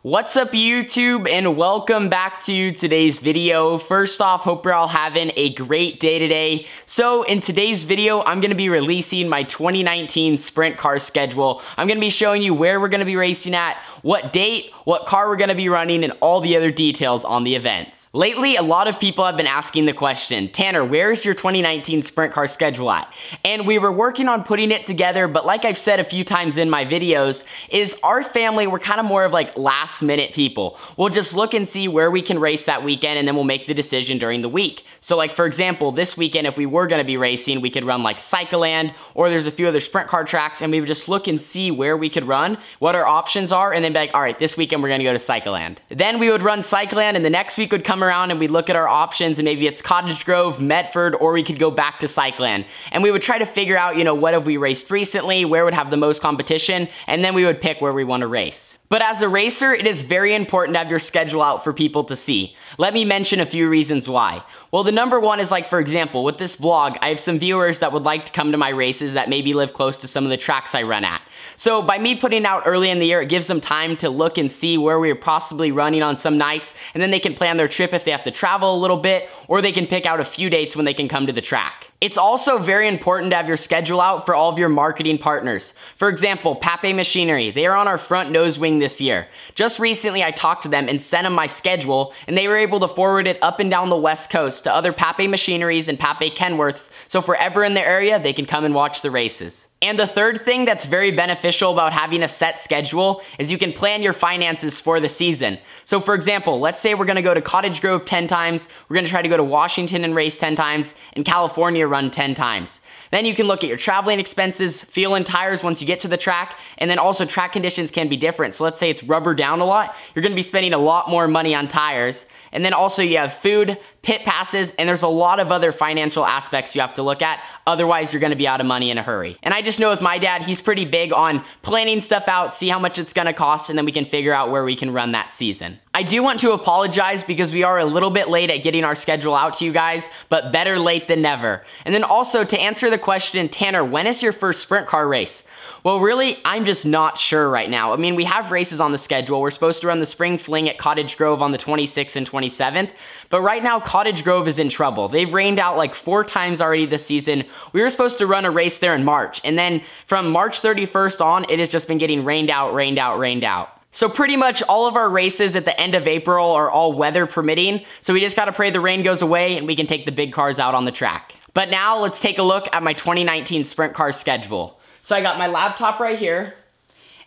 What's up YouTube, and welcome back to today's video. First off, hope you're all having a great day today. So in today's video, I'm going to be releasing my 2019 sprint car schedule. I'm going to be showing you where we're going to be racing at, what date, what car we're going to be running, and all the other details on the events. Lately, a lot of people have been asking the question, Tanner, where's your 2019 sprint car schedule at? And we were working on putting it together, but like I've said a few times in my videos, is our family, we're kind of more of like last minute people. We'll just look and see where we can race that weekend, and then we'll make the decision during the week. So like for example, this weekend, if we were going to be racing, we could run like Cycleland, or there's a few other sprint car tracks, and we would just look and see where we could run, what our options are, and then be like, all right, this weekend we're going to go to Cycleland. Then we would run Cycleland, and the next week would come around and we'd look at our options, and maybe it's Cottage Grove, Medford, or we could go back to Cycleland. And we would try to figure out, what have we raced recently, where would have the most competition, and then we would pick where we want to race. But as a racer, it is very important to have your schedule out for people to see. Let me mention a few reasons why. Well, the number one is like, for example, with this vlog, I have some viewers that would like to come to my races that maybe live close to some of the tracks I run at. So by me putting out early in the year, it gives them time to look and see where we're possibly running on some nights, and then they can plan their trip if they have to travel a little bit, or they can pick out a few dates when they can come to the track. It's also very important to have your schedule out for all of your marketing partners. For example, Pape Machinery, they are on our front nose wing this year. Just recently I talked to them and sent them my schedule, and they were able to forward it up and down the West Coast to other Pape Machineries and Pape Kenworths, so if we're ever in their area, they can come and watch the races. And the third thing that's very beneficial about having a set schedule is you can plan your finances for the season. So for example, let's say we're going to go to Cottage Grove 10 times, we're going to try to go to Washington and race 10 times, and California run 10 times. Then you can look at your traveling expenses, fuel and tires once you get to the track, and then also track conditions can be different. So let's say it's rubber down a lot, you're going to be spending a lot more money on tires. And then also you have food, pit passes, and there's a lot of other financial aspects you have to look at. Otherwise, you're going to be out of money in a hurry. And I just know with my dad, he's pretty big on planning stuff out, see how much it's going to cost, and then we can figure out where we can run that season. I do want to apologize because we are a little bit late at getting our schedule out to you guys, but better late than never. And then also to answer the question, Tanner, when is your first sprint car race? Well, really, I'm just not sure right now. I mean, we have races on the schedule. We're supposed to run the Spring Fling at Cottage Grove on the 26th and 27th, but right now Cottage Grove is in trouble. They've rained out like 4 times already this season. We were supposed to run a race there in March, and then from March 31st on, it has just been getting rained out, rained out, rained out. So pretty much all of our races at the end of April are all weather permitting, so we just gotta pray the rain goes away and we can take the big cars out on the track. But now let's take a look at my 2019 sprint car schedule. So I got my laptop right here.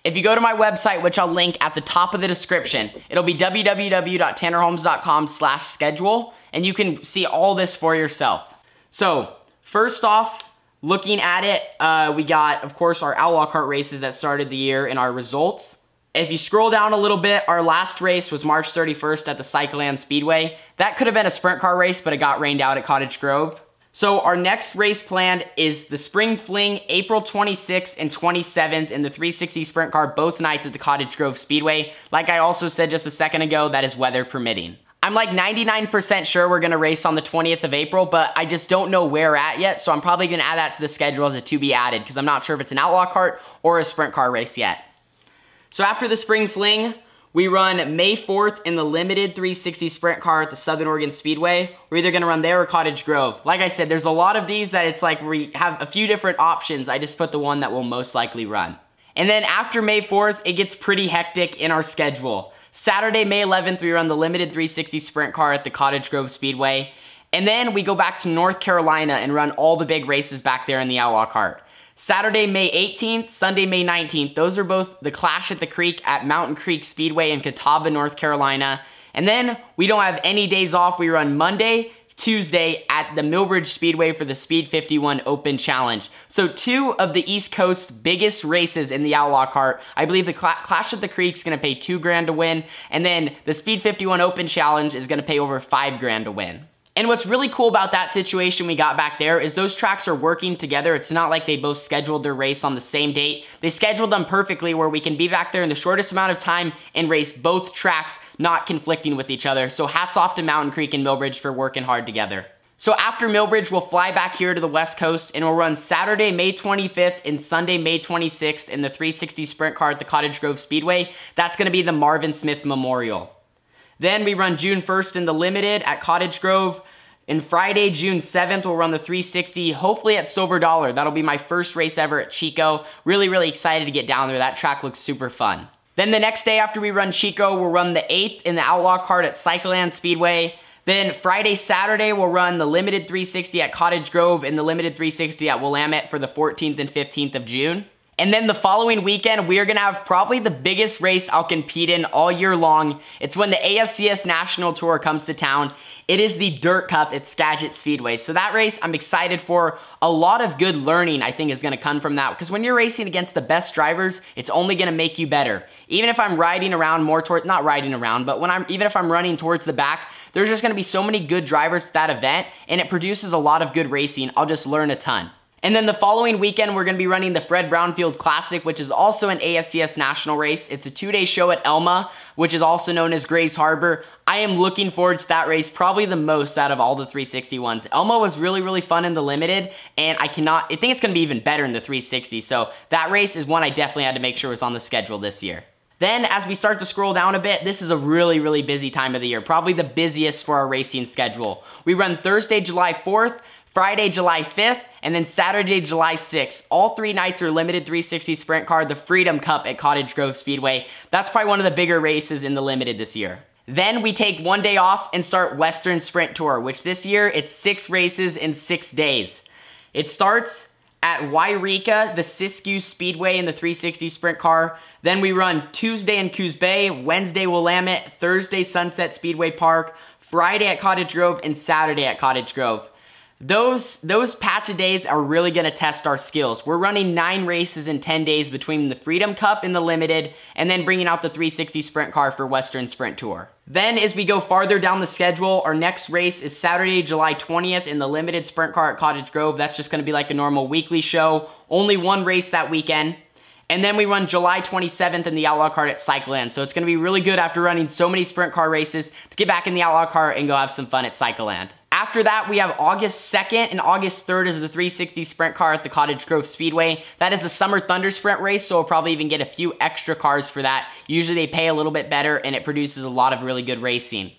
If you go to my website, which I'll link at the top of the description, it'll be www.tannerholmes.com/schedule, and you can see all this for yourself. So first off, looking at it, we got, of course, our Outlaw Kart races that started the year and our results. If you scroll down a little bit, our last race was March 31st at the Cycleland Speedway. That could have been a sprint car race, but it got rained out at Cottage Grove. So our next race planned is the Spring Fling, April 26th and 27th in the 360 sprint car, both nights at the Cottage Grove Speedway. Like I also said just a second ago, that is weather permitting. I'm like 99% sure we're gonna race on the 20th of April, but I just don't know where at yet, so I'm probably gonna add that to the schedule as a to be added, because I'm not sure if it's an Outlaw Kart or a sprint car race yet. So after the Spring Fling, we run May 4th in the limited 360 sprint car at the Southern Oregon Speedway. We're either gonna run there or Cottage Grove. Like I said, there's a lot of these that it's like we have a few different options. I just put the one that we'll most likely run. And then after May 4th, it gets pretty hectic in our schedule. Saturday, May 11th, we run the limited 360 sprint car at the Cottage Grove Speedway. And then we go back to North Carolina and run all the big races back there in the Outlaw Kart. Saturday, May 18th, Sunday, May 19th, those are both the Clash at the Creek at Mountain Creek Speedway in Catawba, North Carolina. And then we don't have any days off. We run Monday, Tuesday at the Millbridge Speedway for the Speed 51 Open Challenge. So 2 of the East Coast's biggest races in the Outlaw Kart. I believe the Clash at the Creek is gonna pay $2 grand to win, and then the Speed 51 Open Challenge is gonna pay over $5 grand to win. And what's really cool about that situation we got back there is those tracks are working together. It's not like they both scheduled their race on the same date. They scheduled them perfectly where we can be back there in the shortest amount of time and race both tracks, not conflicting with each other. So hats off to Mountain Creek and Millbridge for working hard together. So after Millbridge, we'll fly back here to the West Coast and we'll run Saturday, May 25th and Sunday, May 26th in the 360 sprint car at the Cottage Grove Speedway. That's going to be the Marvin Smith Memorial. Then we run June 1st in the Limited at Cottage Grove. And Friday, June 7th, we'll run the 360, hopefully at Silver Dollar. That'll be my first race ever at Chico. Really, really excited to get down there. That track looks super fun. Then the next day after we run Chico, we'll run the 8th in the Outlaw Kart at Cycleland Speedway. Then Friday, Saturday, we'll run the Limited 360 at Cottage Grove and the Limited 360 at Willamette for the 14th and 15th of June. And then the following weekend, we are going to have probably the biggest race I'll compete in all year long. It's when the ASCS National Tour comes to town. It is the Dirt Cup at Skagit Speedway. So that race I'm excited for. A lot of good learning I think is going to come from that, because when you're racing against the best drivers, it's only going to make you better. Even if I'm riding around more toward, not riding around, but even if I'm running towards the back, there's just going to be so many good drivers at that event, and it produces a lot of good racing. I'll just learn a ton. And then the following weekend, we're going to be running the Fred Brownfield Classic, which is also an ASCS national race. It's a 2-day show at Elma, which is also known as Grays Harbor. I am looking forward to that race probably the most out of all the 360 ones. Elma was really, really fun in the Limited, and I think it's going to be even better in the 360. So that race is one I definitely had to make sure was on the schedule this year. Then as we start to scroll down a bit, this is a really, really busy time of the year, probably the busiest for our racing schedule. We run Thursday, July 4th, Friday, July 5th, and then Saturday, July 6th. All 3 nights are Limited 360 Sprint Car, the Freedom Cup at Cottage Grove Speedway. That's probably one of the bigger races in the Limited this year. Then we take 1 day off and start Western Sprint Tour, which this year it's 6 races in 6 days. It starts at Wairika, the Siskiyou Speedway in the 360 Sprint Car. Then we run Tuesday in Coos Bay, Wednesday Willamette, Thursday Sunset Speedway Park, Friday at Cottage Grove, and Saturday at Cottage Grove. Those patch of days are really going to test our skills. We're running 9 races in 10 days between the Freedom Cup and the Limited, and then bringing out the 360 Sprint Car for Western Sprint Tour. Then as we go farther down the schedule, our next race is Saturday, July 20th in the Limited Sprint Car at Cottage Grove. That's just going to be like a normal weekly show. Only 1 race that weekend. And then we run July 27th in the Outlaw Kart at Cycleland. So it's going to be really good after running so many sprint car races to get back in the Outlaw Kart and go have some fun at Cycleland. After that, we have August 2nd and August 3rd is the 360 Sprint Car at the Cottage Grove Speedway. That is a Summer Thunder Sprint race, so we'll probably even get a few extra cars for that. Usually they pay a little bit better, and it produces a lot of really good racing.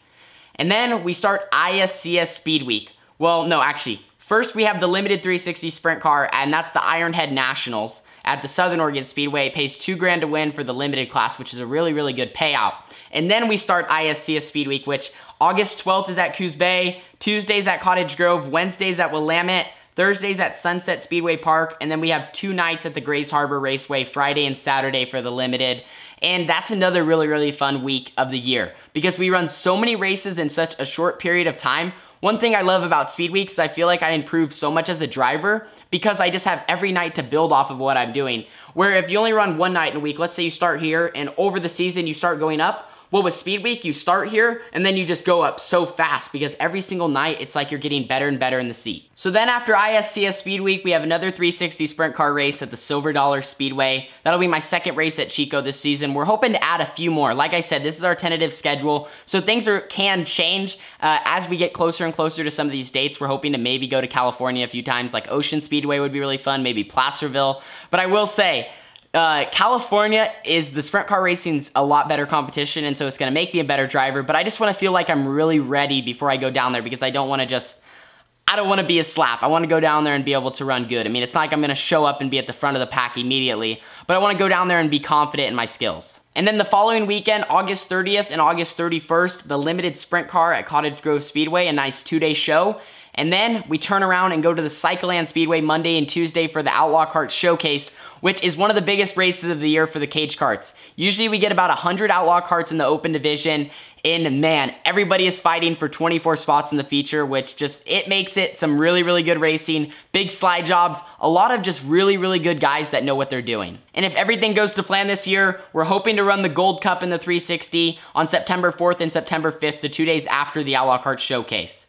And then we start ISCS Speed Week. Well, no, actually, first we have the Limited 360 Sprint Car, and that's the Ironhead Nationals at the Southern Oregon Speedway. It pays $2 grand to win for the Limited class, which is a really, really good payout. And then we start ISCS Speed Week, which August 12th is at Coos Bay, Tuesdays at Cottage Grove, Wednesdays at Willamette, Thursdays at Sunset Speedway Park, and then we have 2 nights at the Grays Harbor Raceway, Friday and Saturday for the Limited. And that's another really, really fun week of the year because we run so many races in such a short period of time. One thing I love about Speed Weeks is I feel like I improve so much as a driver because I just have every night to build off of what I'm doing. Where if you only run 1 night in a week, let's say you start here and over the season you start going up, well, with Speed Week, you start here, and then you just go up so fast because every single night, it's like you're getting better and better in the seat. So then after ISCS Speed Week, we have another 360 Sprint Car race at the Silver Dollar Speedway. That'll be my 2nd race at Chico this season. We're hoping to add a few more. Like I said, this is our tentative schedule, so things can change as we get closer and closer to some of these dates. We're hoping to maybe go to California a few times, like Ocean Speedway would be really fun, maybe Placerville. But I will say, California is the sprint car racing's a lot better competition, and so it's going to make me a better driver, but I just want to feel like I'm really ready before I go down there because I don't want to be a slap. I want to go down there and be able to run good. I mean, it's not like I'm going to show up and be at the front of the pack immediately, but I want to go down there and be confident in my skills. And then the following weekend, August 30th and August 31st, the Limited Sprint Car at Cottage Grove Speedway, a nice 2-day show. And then we turn around and go to the Cycleland Speedway Monday and Tuesday for the Outlaw Kart Showcase, which is one of the biggest races of the year for the cage karts. Usually we get about 100 Outlaw Karts in the open division, and man, everybody is fighting for 24 spots in the feature, which it makes it some really, really good racing, big slide jobs, a lot of just really, really good guys that know what they're doing. And if everything goes to plan this year, we're hoping to run the Gold Cup in the 360 on September 4th and September 5th, the 2 days after the Outlaw Kart Showcase.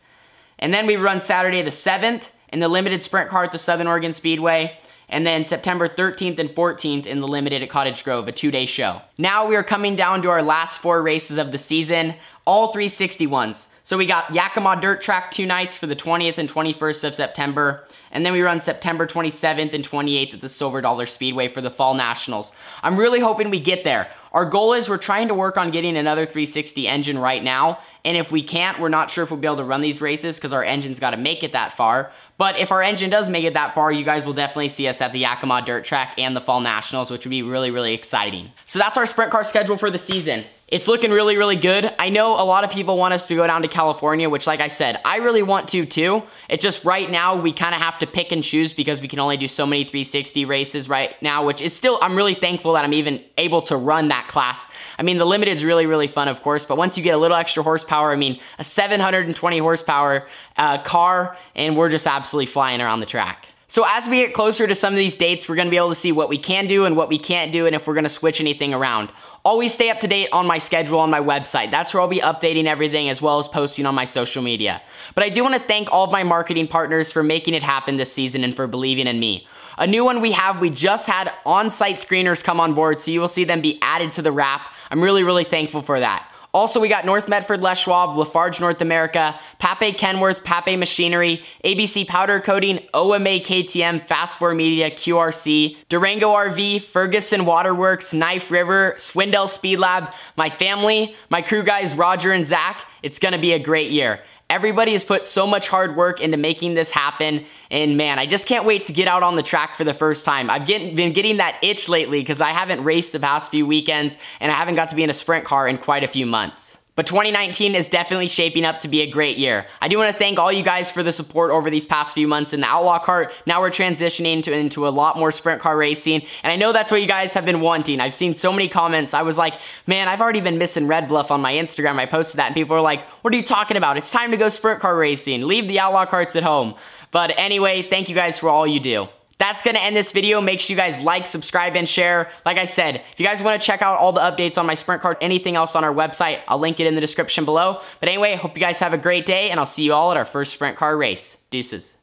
And then we run Saturday the 7th in the Limited Sprint Car at the Southern Oregon Speedway. And then September 13th and 14th in the Limited at Cottage Grove, a 2-day show. Now we are coming down to our last 4 races of the season, all 360 ones. So So we got Yakima Dirt Track 2 nights for the 20th and 21st of September. And then we run September 27th and 28th at the Silver Dollar Speedway for the Fall Nationals. I'm really hoping we get there. Our goal is we're trying to work on getting another 360 engine right now. And if we can't, we're not sure if we'll be able to run these races because our engine's got to make it that far. But if our engine does make it that far, you guys will definitely see us at the Yakima Dirt Track and the Fall Nationals, which would be really, really exciting. So that's our sprint car schedule for the season. It's looking really, really good. I know a lot of people want us to go down to California, which like I said, I really want to too. It's just right now we kind of have to pick and choose because we can only do so many 360 races right now, which is still, I'm really thankful that I'm even able to run that class. I mean, the limited is really, really fun, of course, but once you get a little extra horsepower, I mean, a 720 horsepower car, and we're just absolutely flying around the track. So as we get closer to some of these dates, we're going to be able to see what we can do and what we can't do and if we're going to switch anything around. Always stay up to date on my schedule on my website. That's where I'll be updating everything as well as posting on my social media. But I do want to thank all of my marketing partners for making it happen this season and for believing in me. A new one we just had on-site screeners come on board, so you will see them be added to the wrap. I'm really, really thankful for that. Also, we got North Medford Les Schwab, Lafarge North America, Pape Kenworth, Pape Machinery, ABC Powder Coating, OMA KTM, Fast 4 Media, QRC, Durango RV, Ferguson Waterworks, Knife River, Swindell Speed Lab, my family, my crew guys Roger and Zach. It's gonna be a great year. Everybody has put so much hard work into making this happen, and man, I just can't wait to get out on the track for the first time. I've been getting that itch lately because I haven't raced the past few weekends, and I haven't got to be in a sprint car in quite a few months. But 2019 is definitely shaping up to be a great year. I do want to thank all you guys for the support over these past few months in the Outlaw Kart. Now we're transitioning into a lot more sprint car racing, and I know that's what you guys have been wanting. I've seen so many comments. I was like, man, I've already been missing Red Bluff on my Instagram. I posted that, and people were like, what are you talking about? It's time to go sprint car racing. Leave the Outlaw Karts at home. But anyway, thank you guys for all you do. That's going to end this video. Make sure you guys like, subscribe, and share. Like I said, if you guys want to check out all the updates on my sprint car, anything else on our website, I'll link it in the description below. But anyway, hope you guys have a great day, and I'll see you all at our first sprint car race. Deuces.